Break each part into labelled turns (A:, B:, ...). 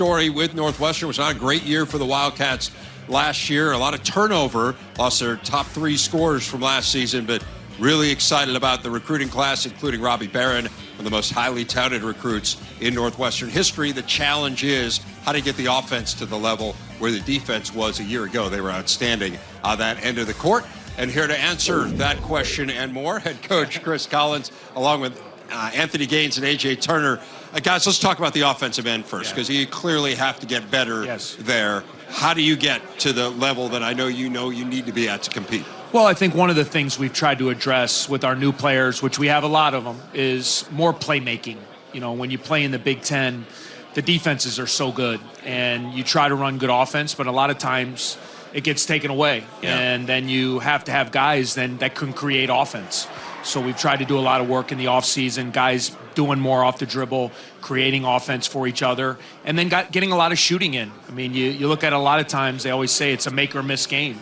A: story with Northwestern. It was not a great year for the Wildcats last year. A lot of turnover, lost their top 3 scorers from last season, but really excited about the recruiting class, including Robbie Barron, one of the most highly touted recruits in Northwestern history. The challenge is how to get the offense to the level where the defense was a year ago. They were outstanding on that end of the court. And here to answer that question and more, head coach Chris Collins, along with Anthony Gaines and AJ Turner. Guys, let's talk about the offensive end first, because you clearly have to get better there. How do you get to the level that I know you need to be at to compete?
B: Well, I think one of the things we've tried to address with our new players, which we have a lot of them, is more playmaking. You know, when you play in the Big Ten, the defenses are so good, and you try to run good offense, but a lot of times it gets taken away, and then you have to have guys then that can create offense. So we've tried to do a lot of work in the offseason, guys doing more off the dribble, creating offense for each other, and then getting a lot of shooting in. I mean, you look at a lot of times, they always say it's a make or miss game.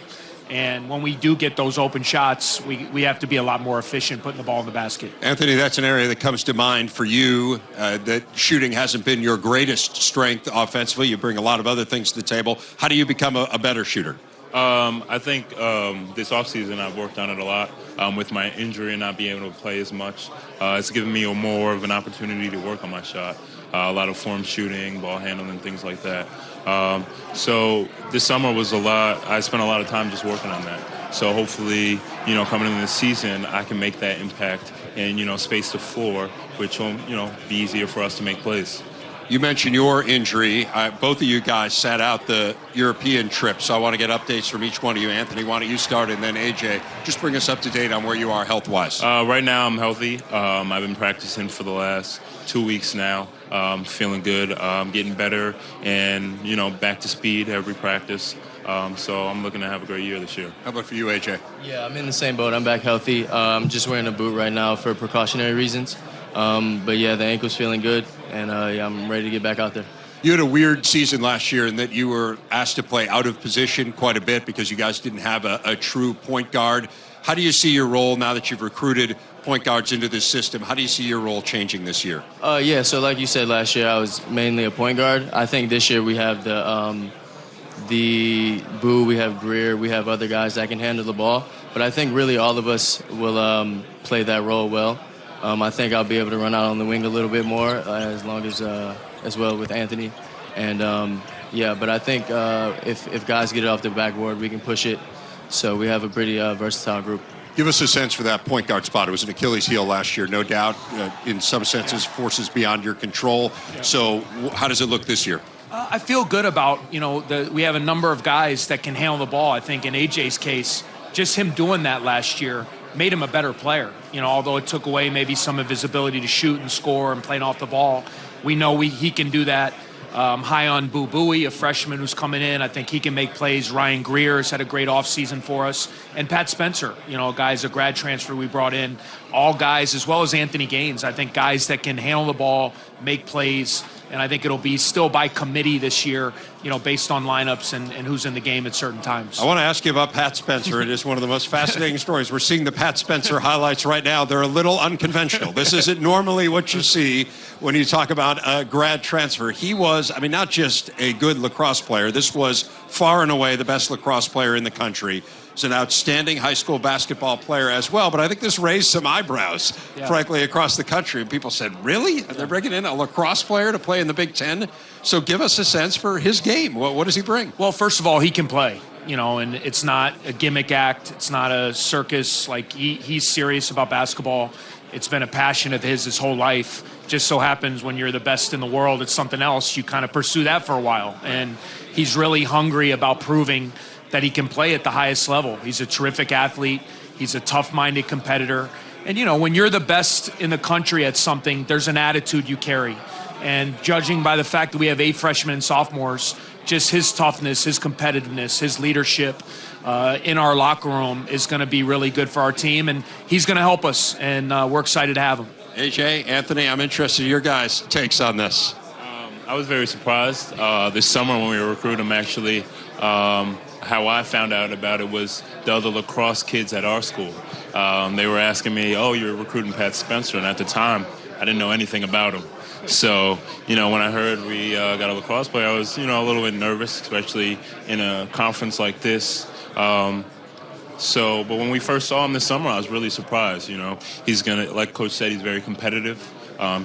B: And when we do get those open shots, we have to be a lot more efficient putting the ball in the basket.
A: Anthony, that's an area that comes to mind for you, that shooting hasn't been your greatest strength offensively. You bring a lot of other things to the table. How do you become a better shooter?
C: I think this offseason I've worked on it a lot. With my injury and not being able to play as much, it's given me more of an opportunity to work on my shot. A lot of form shooting, ball handling, things like that. So this summer was I spent a lot of time just working on that. So hopefully, coming into the season, I can make that impact and, space the floor, which will, be easier for us to make plays.
A: You mentioned your injury. Both of you guys sat out the European trip, so I want to get updates from each one of you. Anthony, why don't you start, and then AJ, just bring us up to date on where you are health-wise.
C: Right now I'm healthy. I've been practicing for the last 2 weeks now. Feeling good. Getting better and, back to speed every practice. So I'm looking to have a great year this year.
A: How about for you, AJ?
D: Yeah, I'm in the same boat. I'm back healthy. I'm just wearing a boot right now for precautionary reasons. But yeah, the ankle's feeling good, and I'm ready to get back out there.
A: You had a weird season last year in that you were asked to play out of position quite a bit because you guys didn't have a true point guard. How do you see your role now that you've recruited point guards into this system? How do you see your role changing this year?
D: Yeah, so like you said, last year I was mainly a point guard. I think this year we have the Boo, we have Greer, we have other guys that can handle the ball. But I think really all of us will play that role well. I think I'll be able to run out on the wing a little bit more as well with Anthony. And but I think if guys get it off the backboard, we can push it. So we have a pretty versatile group.
A: Give us a sense for that point guard spot. It was an Achilles heel last year, no doubt. In some senses, forces beyond your control. So how does it look this year?
B: I feel good about, we have a number of guys that can handle the ball. I think in AJ's case, just him doing that last year made him a better player. Although it took away maybe some of his ability to shoot and score and playing off the ball, we know he can do that. High on Boo Buie, a freshman who's coming in. I think he can make plays. Ryan Greer has had a great offseason for us. And Pat Spencer, a guy's a grad transfer we brought in. All guys, as well as Anthony Gaines. I think guys that can handle the ball, make plays. And I think it'll be still by committee this year, based on lineups and who's in the game at certain times.
A: I want to ask you about Pat Spencer. It is one of the most fascinating stories. We're seeing the Pat Spencer highlights right now. They're a little unconventional. This isn't normally what you see when you talk about a grad transfer. He was, not just a good lacrosse player. This was far and away the best lacrosse player in the country. He's an outstanding high school basketball player as well, but I think this raised some eyebrows, frankly, across the country. And people said, really? They're bringing in a lacrosse player to play in the Big Ten? So give us a sense for his game. What does he bring?
B: Well, first of all, he can play, and it's not a gimmick act. It's not a circus. Like, he's serious about basketball. It's been a passion of his whole life. Just so happens when you're the best in the world, it's something else. You kind of pursue that for a while. And he's really hungry about proving that he can play at the highest level. He's a terrific athlete. He's a tough-minded competitor. And, when you're the best in the country at something, there's an attitude you carry. And judging by the fact that we have 8 freshmen and sophomores, just his toughness, his competitiveness, his leadership in our locker room is going to be really good for our team. And he's going to help us, and we're excited to have him.
A: AJ, Anthony, I'm interested in your guys' takes on this.
C: I was very surprised this summer when we were recruiting him, actually. How I found out about it was the other lacrosse kids at our school. They were asking me, oh, you're recruiting Pat Spencer, and at the time, I didn't know anything about him. So, when I heard we got a lacrosse player, I was, a little bit nervous, especially in a conference like this. But when we first saw him this summer, I was really surprised. He's like Coach said, he's very competitive.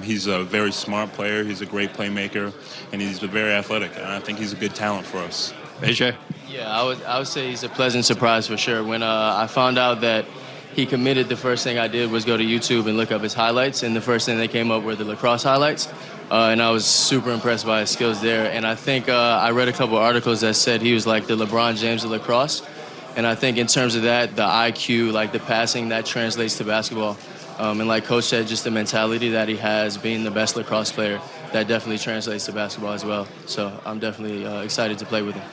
C: He's a very smart player. He's a great playmaker, and he's very athletic. And I think he's a good talent for us.
A: AJ?
D: Yeah, I would say he's a pleasant surprise for sure. When I found out that he committed, the first thing I did was go to YouTube and look up his highlights, and the first thing that came up were the lacrosse highlights. And I was super impressed by his skills there. And I think I read a couple articles that said he was like the LeBron James of lacrosse. And I think in terms of that, the IQ, like the passing, that translates to basketball. And like Coach said, just the mentality that he has, being the best lacrosse player, that definitely translates to basketball as well. So I'm definitely excited to play with him.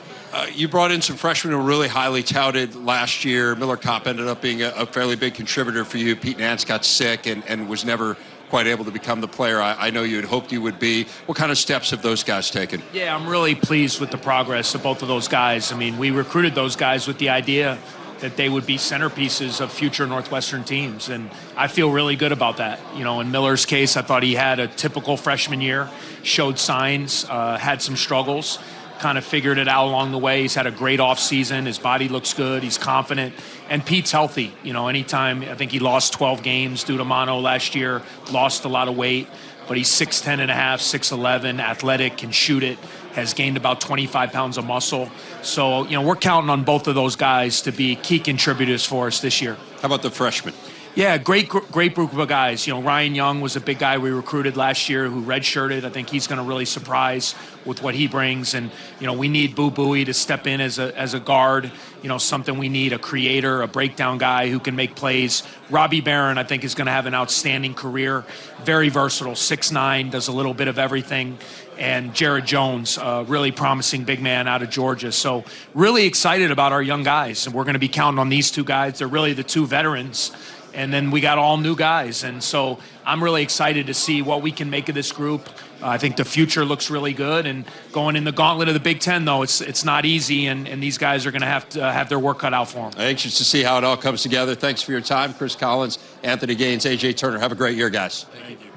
A: You brought in some freshmen who were really highly touted last year. Miller Kopp ended up being a fairly big contributor for you. Pete Nance got sick and was never quite able to become the player I know you had hoped you would be. What kind of steps have those guys taken?
B: Yeah, I'm really pleased with the progress of both of those guys. I mean, we recruited those guys with the idea that they would be centerpieces of future Northwestern teams, and I feel really good about that. In Miller's case, I thought he had a typical freshman year, showed signs, had some struggles, kind of figured it out along the way. He's had a great offseason. His body looks good. He's confident. And Pete's healthy. Anytime, I think he lost 12 games due to mono last year, lost a lot of weight, but he's 6'10 and a half, 6'11", athletic, can shoot it, has gained about 25 pounds of muscle. So, we're counting on both of those guys to be key contributors for us this year.
A: How about the freshmen?
B: Yeah, great group of guys. Ryan Young was a big guy we recruited last year who redshirted. I think he's going to really surprise with what he brings. And, we need Boo Buie to step in as a guard, something we need, a creator, a breakdown guy who can make plays. Robbie Barron, I think, is going to have an outstanding career. Very versatile, 6'9", does a little bit of everything. And Jared Jones, really promising big man out of Georgia. So really excited about our young guys. And we're going to be counting on these two guys. They're really the two veterans. And then we got all new guys. And so I'm really excited to see what we can make of this group. I think the future looks really good. And going in the gauntlet of the Big Ten, though, it's not easy. And these guys are going to have their work cut out for them.
A: Anxious to see how it all comes together. Thanks for your time, Chris Collins, Anthony Gaines, AJ Turner. Have a great year, guys.
C: Thank you.